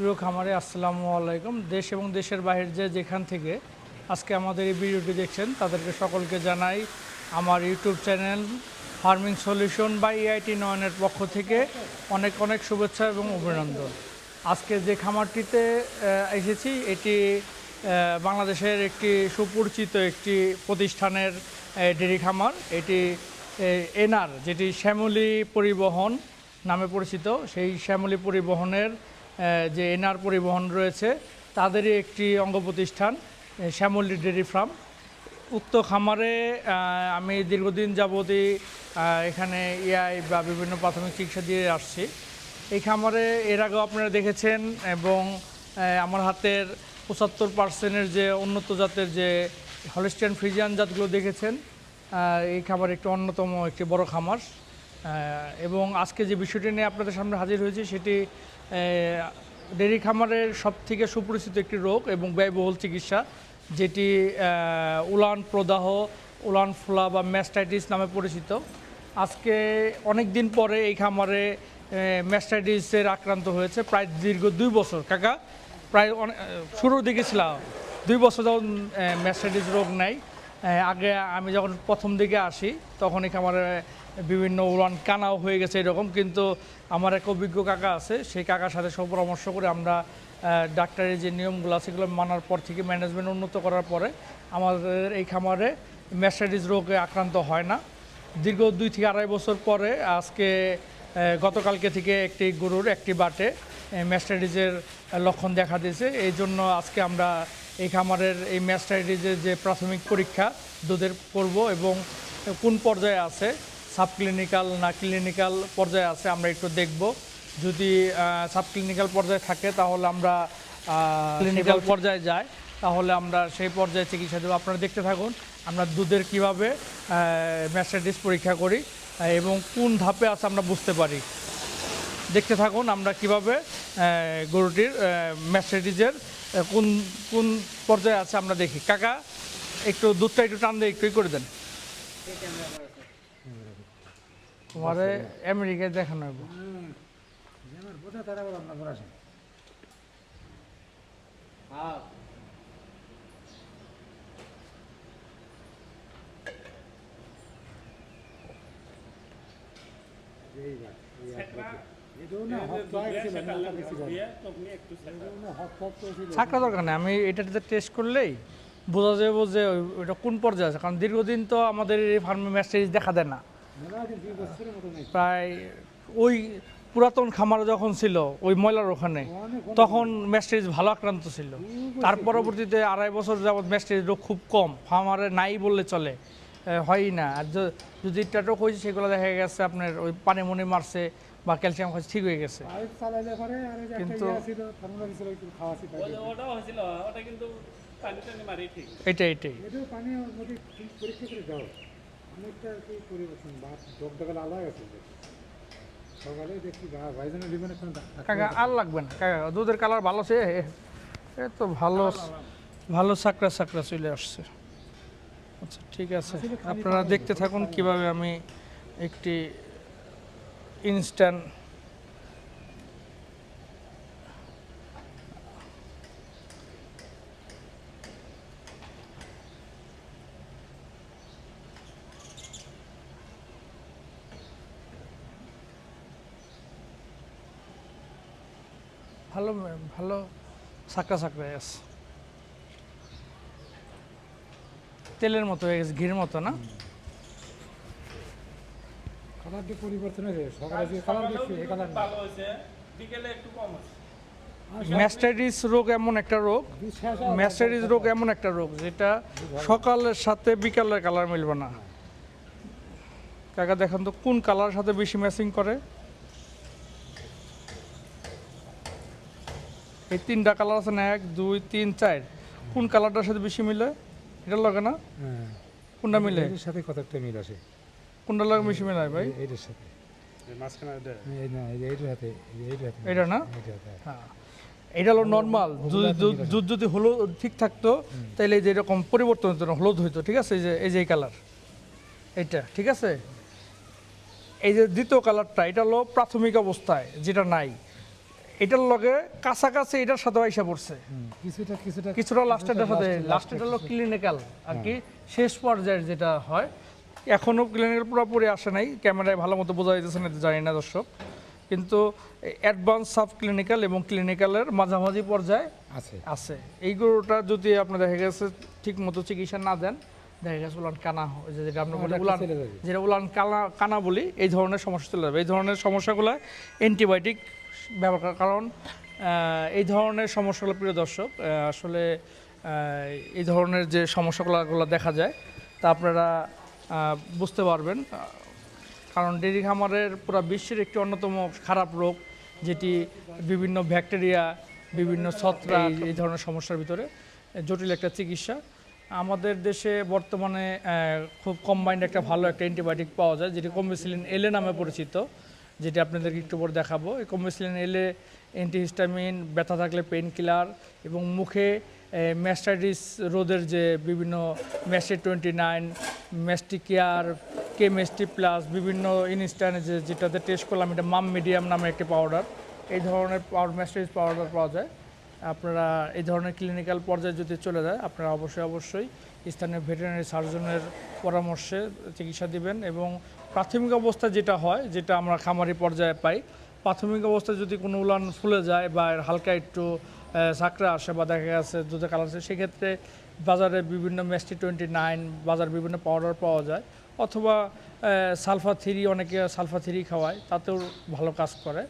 প্রিয় খামারে আসসালামু আলাইকুম। দেশ এবং দেশের বাইরে যেখান থেকে আজকে আমাদের এই ভিডিওটি দেখছেন তাদেরকে সকলকে জানাই আমার ইউটিউব চ্যানেল ফার্মিং সলিউশন বা EIT নয়নের পক্ষ থেকে অনেক অনেক শুভেচ্ছা এবং অভিনন্দন। আজকে যে খামারটিতে এসেছি এটি বাংলাদেশের একটি সুপরিচিত একটি প্রতিষ্ঠানের ডেয়ারি খামার। এটি এনআর, যেটি শ্যামলী পরিবহন নামে পরিচিত, সেই শ্যামলী পরিবহনের যে এনআর পরিবহন রয়েছে তাদেরই একটি অঙ্গ প্রতিষ্ঠান শ্যামলী ডেয়ারি ফার্ম। উক্ত খামারে আমি দীর্ঘদিন যাবতই এখানে EI বা বিভিন্ন প্রাথমিক চিকিৎসা দিয়ে আসছি। এই খামারে এর আগেও আপনারা দেখেছেন এবং আমার হাতের 75% যে উন্নত জাতের যে হলস্টিয়ান ফ্রিজিয়ান জাতগুলো দেখেছেন। এই খামার একটি অন্যতম একটি বড় খামার এবং আজকে যে বিষয়টি নিয়ে আপনাদের সামনে হাজির হয়েছে সেটি ডেয়ারি খামারের সবথেকে সুপরিচিত একটি রোগ এবং ব্যয়বহুল চিকিৎসা, যেটি উলান প্রদাহ, উলান ফোলা বা ম্যাস্টাইটিস নামে পরিচিত। আজকে অনেক দিন পরে এই খামারে ম্যাস্টাইটিসের আক্রান্ত হয়েছে প্রায় দীর্ঘ 2 বছর। কাকা প্রায় শুরুর দিকে ছিলাম 2 বছর যখন ম্যাস্টাইটিস রোগ নেই। আগে আমি যখন প্রথম দিকে আসি তখন এই খামারে বিভিন্ন উলান কানাও হয়ে গেছে এরকম, কিন্তু আমার এক অভিজ্ঞ কাকা আছে, সেই কাকার সাথে সব পরামর্শ করে আমরা ডাক্তারের যে নিয়মগুলো সেগুলো মানার পর থেকে ম্যানেজমেন্ট উন্নত করার পরে আমাদের এই খামারে ম্যাস্টাইটিস রোগে আক্রান্ত হয় না। দীর্ঘ 2 থেকে 2.5 বছর পরে আজকে গতকালকে থেকে একটি গরুর একটি বাটে ম্যাস্টাইটিসের লক্ষণ দেখা দিয়েছে। এই জন্য আজকে আমরা এই খামারের এই ম্যাস্টাইটিসের যে প্রাথমিক পরীক্ষা দুধের করব এবং কোন পর্যায়ে আছে, সাব ক্লিনিক্যাল না ক্লিনিক্যাল পর্যায়ে আছে আমরা একটু দেখব। যদি সাব ক্লিনিক্যাল পর্যায়ে থাকে তাহলে আমরা ক্লিনিক্যাল পর্যায়ে যাই, তাহলে আমরা সেই পর্যায়ে চিকিৎসা দেবো। আপনারা দেখতে থাকুন আমরা দুধের কিভাবে ম্যাস্টাইটিস পরীক্ষা করি এবং কোন ধাপে আছে আমরা বুঝতে পারি। দেখতে থাকুন আমরা কিভাবে গরুটির ম্যাস্টাইটিসের কোন কোন পর্যায়ে আছে আমরা দেখি। কাকা একটু দুধটা একটু টান দিয়ে একটু করে দেন। তোমারে আমেরিকায় দেখানো হবে। ছাকরা দরকার নেই, আমি এটাতে টেস্ট করলেই বোঝা যাবে যে ওইটা কোন পর্যায়ে আছে, কারণ দীর্ঘদিন তো আমাদের এই ফার্মে ম্যাস্টাইটিস দেখা দেয় না। প্রায় ওই পুরাতন খামার যখন ছিল ওই ময়লার ওখানে তখন ম্যাস্টাইটিস ভালো আক্রান্ত ছিল। তার পরবর্তীতে 2.5 বছর যাবৎ ম্যাস্টাইটিস রোগ খুব কম, ফার্মারে নাই বললে চলে, হয়ই না। আর যদি টাটক হয়েছে সেগুলো দেখা গেছে আপনার ওই পানি মনি মারছে বা ক্যালসিয়াম খাচ্ছে ঠিক হয়ে গেছে। কিন্তু এটাই কাকা আর লাগবে না কাকা, দুধের কালার ভালো আছে, এ তো ভালো ভালো সাকরা চলে আসছে। আচ্ছা ঠিক আছে, আপনারা দেখতে থাকুন কিভাবে আমি একটি ইনস্ট্যান্ট ভালো ভালো সাকরা আছে, তেলের মতো হয়ে গেছে, ঘির মতো না? কালারটি পরিবর্তন হয়েছে, সকালে যে কালার দেখছি এই কালার ভালো হয়েছে, বিকেলে একটু কম আছে। ম্যাস্টাইটিস রোগ এমন একটা রোগ, ম্যাস্টাইটিস রোগ এমন একটা রোগ যেটা সকালের সাথে বিকালের কালার মিলবে না। কাকা দেখেন তো কোন কালার সাথে বেশি ম্যাচিং করে। এই 3টা কালার আছে না, 1 2 3 4, কোন কালারটার সাথে বেশি মিলে? এটা লাগে না? কোনটা মিলে? এর সাথে কত একটা মিল আছে। কোনটা লাগে বেশি মিলে ভাই? এইটার সাথে মাঝখানে এটা না? হ্যাঁ, এটা হলো নর্মাল। দুধ যদি হলুদ ঠিক থাকতো তাহলে এই যে এরকম পরিবর্তন হতো না, হলুদ হইতো। ঠিক আছে, এই যে কালার এইটা ঠিক আছে। এই যে দ্বিতীয় কালারটা এটা হলো প্রাথমিক অবস্থায় যেটা নাই, এটার লগে কাছাকাছি এটার সাথে আইসা পড়ছে কিছুটা লাস্টের সাথে লাস্টের হলো ক্লিনিক্যাল আর কি শেষ পর্যায়ের যেটা হয় এখনো ক্লিনিক্যাল পুরোপুরি আসে নাই ক্যামেরায় ভালো মতো বোঝা যাইতেছে না জানি না দর্শক কিন্তু অ্যাডভান্স সাব ক্লিনিক্যাল এবং ক্লিনিক্যালের মাঝামাঝি পর্যায়ে আছে এই গরুটা যদি আপনার দেখা গেছে ঠিক মতো চিকিৎসা না দেন দেখা গেছে উলান কানা হয় যেটা আমরা বলি উলান যেটা উলান কানা বলি এই ধরনের সমস্যা চলে যাবে এই ধরনের সমস্যাগুলো অ্যান্টিবায়োটিক ব্যবহার করার কারণ এই ধরনের সমস্যাগুলো প্রিয় দর্শক আসলে এই ধরনের যে সমস্যাগুলো দেখা যায় তা আপনারা বুঝতে পারবেন কারণ ডেইরি খামারের পুরো বিশ্বের একটি অন্যতম খারাপ রোগ যেটি বিভিন্ন ব্যাকটেরিয়া বিভিন্ন ছত্রাক এই ধরনের সমস্যার ভিতরে জটিল একটা চিকিৎসা আমাদের দেশে বর্তমানে খুব কম্বাইন্ড একটা ভালো একটা অ্যান্টিবায়োটিক পাওয়া যায় যেটি কম্বিসিলিন এলএ নামে পরিচিত যেটি আপনাদেরকে একটু পরে দেখাবো এই কম্বিসিলিন এলএ অ্যান্টিহিস্টামিন ব্যথা থাকলে পেইন কিলার এবং মুখে ম্যাস্টাইটিস রোধের যে বিভিন্ন ম্যাস্টি 29 ম্যাস্টিকেয়ার কেমেস্টি প্লাস বিভিন্ন ইনস্ট্যান্ট যেটাতে টেস্ট করলাম এটা মাম মিডিয়াম নামে একটি পাউডার এই ধরনের ম্যাস্টাইটিস পাউডার পাওয়া যায় আপনারা এই ধরনের ক্লিনিক্যাল পর্যায়ে যদি চলে যায় আপনারা অবশ্যই স্থানীয় ভেটেরিনারি সার্জনের পরামর্শে চিকিৎসা দিবেন এবং প্রাথমিক অবস্থা যেটা হয় যেটা আমরা খামারি পর্যায়ে পাই প্রাথমিক অবস্থায় যদি কোনো উলান ফুলে যায় বা হালকা একটু সাকরা আসে বা দেখা গেছে দুধে কালার আসে সেক্ষেত্রে বাজারে বিভিন্ন ম্যাস্টি 29 বাজার বিভিন্ন পাউডার পাওয়া যায় অথবা সালফা 3 অনেকে সালফা 3 খাওয়ায় তাতেও ভালো কাজ করে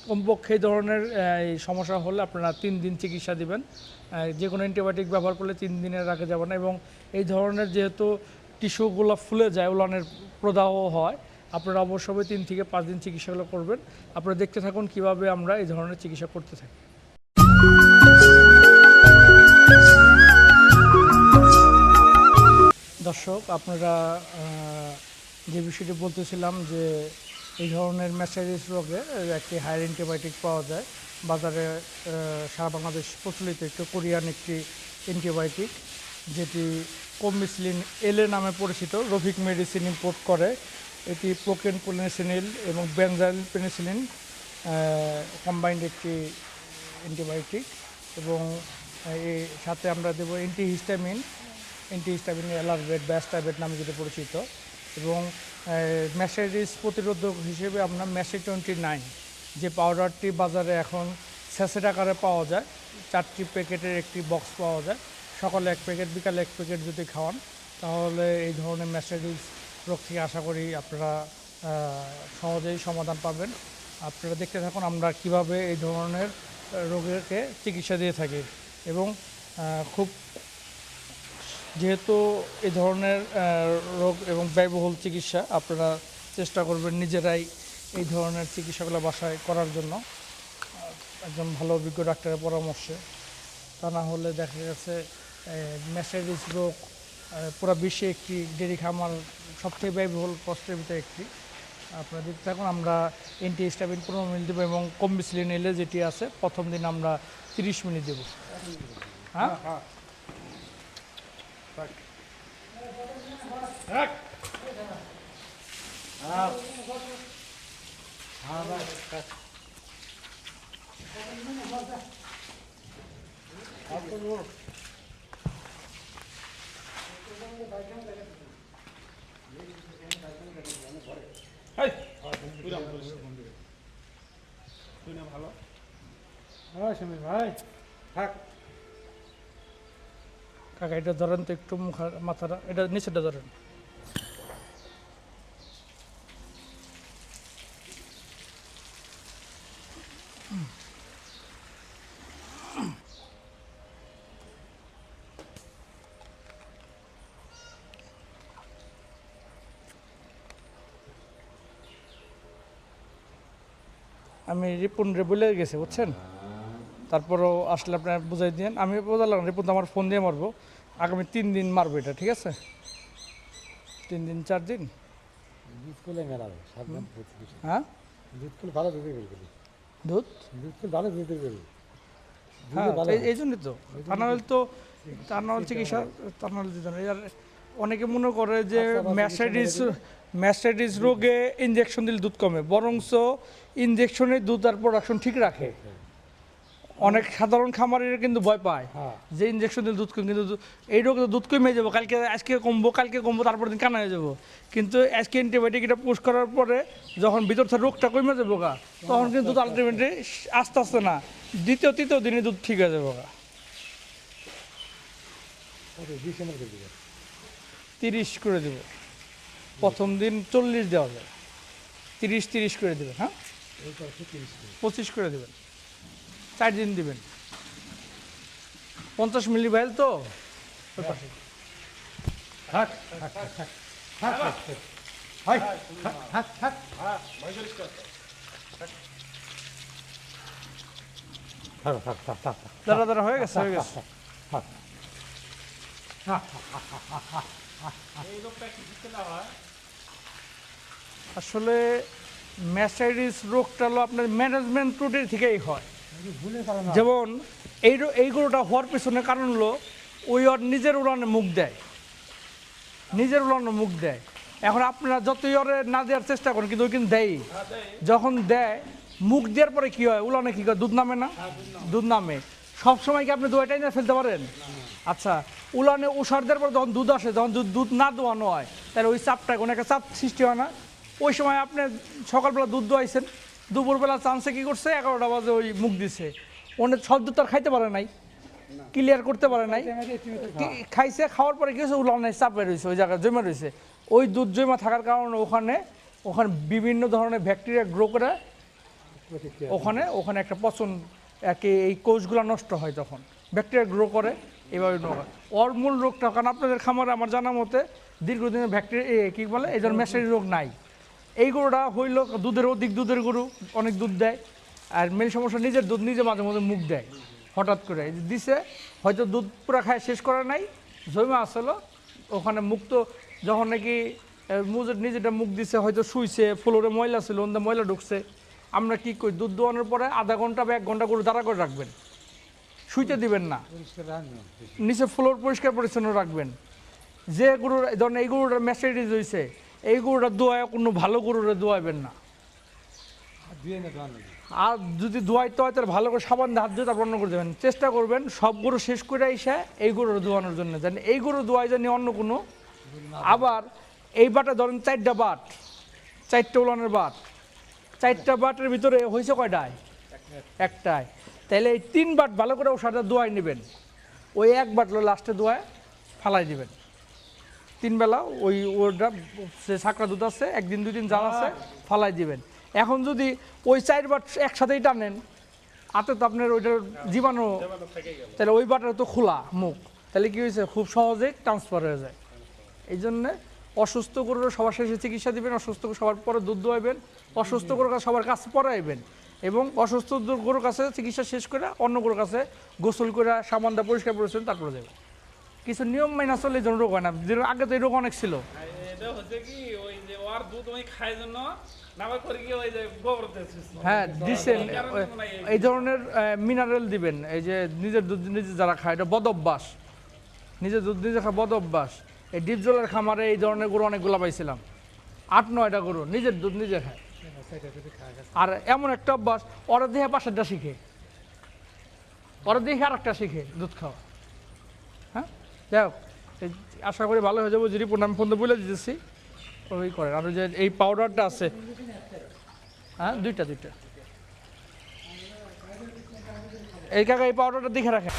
কমপক্ষে এই ধরনের এই সমস্যা হলে আপনারা 3 দিন চিকিৎসা দিবেন যে কোনো অ্যান্টিবায়োটিক ব্যবহার করলে 3 দিনের আগে যাবে না এবং এই ধরনের যেহেতু টিস্যুগুলো ফুলে যায় উলানের প্রদাহ হয় আপনারা অবশ্যই 3 থেকে 5 দিন চিকিৎসাগুলো করবেন আপনারা দেখতে থাকুন কিভাবে আমরা এই ধরনের চিকিৎসা করতে থাকি দর্শক আপনারা যে বিষয়টি বলতেছিলাম যে এই ধরনের ম্যাস্টাইটিস রোগে একটি হায়ার অ্যান্টিবায়োটিক পাওয়া যায় বাজারে সারা বাংলাদেশ প্রচলিত একটি কোরিয়ান একটি অ্যান্টিবায়োটিক যেটি কম্বিসিলিন এলএ নামে পরিচিত রফিক মেডিসিন ইম্পোর্ট করে এটি প্রোকেন পেনিসিলিন এবং বেনজাইল পেনিসিলিন কম্বাইন্ড একটি অ্যান্টিবায়োটিক এবং এর সাথে আমরা দেবো অ্যান্টিহিস্টামিন অ্যালারভেট ব্যাস্টাভেট নামে যেটা পরিচিত এবং ম্যাস্টাইটিস প্রতিরোধক হিসেবে আমরা ম্যাস্টি 29 যে পাউডারটি বাজারে এখন স্যাসেট আকারে পাওয়া যায় 4টি প্যাকেটের একটি বক্স পাওয়া যায় সকালে 1 প্যাকেট বিকালে 1 প্যাকেট যদি খাওয়ান তাহলে এই ধরনের ম্যাস্টাইটিস রোগ থেকে আশা করি আপনারা সহজেই সমাধান পাবেন আপনারা দেখতে থাকুন আমরা কিভাবে এই ধরনের রোগেরকে চিকিৎসা দিয়ে থাকি এবং খুব যেহেতু এই ধরনের রোগ এবং ব্যয়বহুল চিকিৎসা আপনারা চেষ্টা করবেন নিজেরাই এই ধরনের চিকিৎসাগুলো বাসায় করার জন্য একজন ভালো অভিজ্ঞ ডাক্তারের পরামর্শে তা না হলে দেখা গেছে ম্যাস্টাইটিস রোগ পুরো বিশ্বে একটি ডেইরি খামার সবথেকে ব্যয়বহুল কষ্টের ভিতরে একটি আপনারা দেখতে থাকুন আমরা অ্যান্টিহিস্টামিন 15 মিনিট দেবো এবং কম্বিসিলিন এলে যেটি আছে প্রথম দিন আমরা 30 মিনিট দেবো হ্যাঁ ভাই থাক কাকা এটা ধরেন তো একটু মাথাটা এটা নিচেটা ধরেন আমি রিপুন রে বলে গেছি বুঝছেন তারপরও আসলে আপনার বুঝাই দিন আমি বোঝালাম রিপুন আমার ফোন দিয়ে মারবো আগামী 3 দিন মারবো এটা ঠিক আছে 3 দিন 4 দিন দুধ করলে মেলাবে হ্যাঁ দুধ করলে ভালো দুধ করবে দুধ করলে ভালো দুধ করবে হ্যাঁ এই জন্যই তো টার্নাল চিকিৎসা টার্নাল দিতে অনেকে মনে করে যে ম্যাস্টাইটিস রোগে ইনজেকশন দিলে দুধ কমে বরঞ্চ ইনজেকশনে দুধ আর প্রোডাকশন ঠিক রাখে অনেক সাধারণ খামারের কিন্তু ভয় পায় হ্যাঁ। যে ইনজেকশন দিলে দুধ কম, কিন্তু এই রোগ তো দুধ কমে যাবো, আজকে কমবো তারপর দিন কানা হয়ে যাবো। কিন্তু আজকে অ্যান্টিবায়োটিক এটা পুশ করার পরে যখন ভিতর থেকে রোগটা কমে যাবো তখন কিন্তু দুধ আলটিমেটলি আস্তে আস্তে না, দ্বিতীয় তৃতীয় দিনে দুধ ঠিক হয়ে যাবো। 30 করে দেবো, প্রথম দিন 40 দেওয়া যায়, 30 করে দেবেন। হ্যাঁ, 25 করে দেবেন, 4 দিন দিবেন। 50 মিলি ভাইল তো দাঁড়া হয়ে গেছে। আসলে ম্যাস্টাইটিস রোগটা হলো আপনার ম্যানেজমেন্ট ত্রুটি থেকেই হয়। যেমন এই গরুটা হওয়ার পেছনে কারণ হলো ওই ওর নিজের উড়ানে মুখ দেয়, এখন আপনারা যতই ওরে না দেওয়ার চেষ্টা করেন কিন্তু ওই কিন্তু দেয়। যখন দেয় মুখ দেওয়ার পরে কি হয়, উলানে কি হয়, দুধ নামে না? দুধ নামে। সবসময় কি আপনি দোয়াটাই না ফেলতে পারেন? আচ্ছা, উলানে উষার দেওয়ার পর যখন দুধ আসে, যখন দুধ না দোয়ানো হয় তাহলে ওই চাপটা কোনো একটা চাপ সৃষ্টি হয় না? ওই সময় আপনি সকালবেলা দুধ দোয়াইছেন, দুপুরবেলা চান্সে কী করছে, 11টা বাজে ওই মুখ দিছে, অনেক সব দুধ তো আর খাইতে পারে নাই, ক্লিয়ার করতে পারে নাই, খাইছে, খাওয়ার পরে কি হয়েছে, উলানে চাপে রয়েছে, ওই জায়গায় জমা রয়েছে। ওই দুধ জমা থাকার কারণে ওখানে বিভিন্ন ধরনের ব্যাকটেরিয়া গ্রো করে ওখানে একটা পচন, এই কোষগুলো নষ্ট হয়, তখন ব্যাকটেরিয়া গ্রো করে। এভাবে ওর মূল রোগটা, কারণ আপনাদের খামারে আমার জানা মতে দীর্ঘদিনের ব্যাকটেরিয়া কী বলে এই ধরনের ম্যাস্টাইটিস রোগ নাই। এই গরুটা হইল অধিক দুধের গরু, অনেক দুধ দেয়, আর মেন সমস্যা নিজের দুধ নিজে মাঝে মধ্যে মুখ দেয় হঠাৎ করে দিছে, হয়তো দুধ পুরো খায় শেষ করে নাই, জমা আসলো ওখানে মুক্ত, যখন নাকি নিজেটা মুখ দিছে, হয়তো শুইছে, ফ্লোরে ময়লা ছিল, ওদের ময়লা ঢুকছে। আমরা কি করি, দুধ দোয়ানোর পরে আধা ঘন্টা বা 1 ঘন্টা গরু দাঁড়া করে রাখবেন, শুইতে দিবেন না, নিচে ফ্লোর পরিষ্কার পরিচ্ছন্ন রাখবেন। যে গরুর ধরেন এই গরুটার ম্যাস্টাইটিস হয়েছে, এই গরুটা দোয়ায় কোনো ভালো গরুরে দোয়াইবেন না, আর যদি দোয়াইতে হয় তাহলে ভালো করে সাবান দিয়ে হাত দিয়ে তারপর অন্য করে দেবেন। চেষ্টা করবেন সব গরু শেষ করে এসে এই গরুর দোয়ানোর জন্য, জানেন এই গরু দোয়াই জানি অন্য কোনো। আবার এই বাটে ধরেন 4টা বাট, 4টে উলানের বাট, 4টা বাটের ভিতরে হয়েছে কয়টায়? একটায়। তাহলে এই 3 বাট ভালো করে ওর সাথে দোয়াই নেবেন, ওই 1 বাট লাস্টে দোয়ায় ফালাই দিবেন। 3 বেলা ওটা সে ছাকড়া দুধ আছে, 1 দিন 2 দিন জাল আছে, ফালাই দিবেন। এখন যদি ওই 4 বাট একসাথেই টানেন, হাতে তো আপনার ওইটার জীবাণু, তাহলে ওই বাটার তো খোলা মুখ, তাহলে কি হয়েছে, খুব সহজেই ট্রান্সফার হয়ে যায়। এই জন্যে অসুস্থ গরুর সবার শেষে চিকিৎসা দিবেন, অসুস্থ সবার পরে দুধ দোয়াইবেন, অসুস্থ গরুর কাছে সবার কাছে পরাইবেন, এবং অসুস্থ গরুর কাছে চিকিৎসা শেষ করে অন্য গরুর কাছে গোসল করে সামানটা পরিষ্কার করেছেন তারপরে দেবেন। কিছু নিয়ম মাইনা চলে এই জন্য রোগ হয় না, আগে তো এই রোগ অনেক ছিল। হ্যাঁ দিচ্ছেন, এই ধরনের মিনারেল দিবেন, এই যে নিজের দুধ নিজে যারা খায়, এটা বদ অভ্যাস, নিজের দুধ নিজে খায় বদ অভ্যাস। এই ডিপজলের খামারে এই ধরনের গরু অনেকগুলো পাইছিলাম, 8-9টা গরু নিজের দুধ নিজে খায়। আর এমন একটা অভ্যাস, ওরা দেখে পাশেরটা শিখে, ওরা দেখে আর একটা শিখে দুধ খাওয়া। হ্যাঁ, যাই হোক, আশা করি ভালো হয়ে যাবো। যদি আমি ফোন বলে দিতেছি ওই করেন। আর যে এই পাউডারটা আছে, হ্যাঁ, 2টা এই কাকা এই পাউডারটা দেখে রাখেন।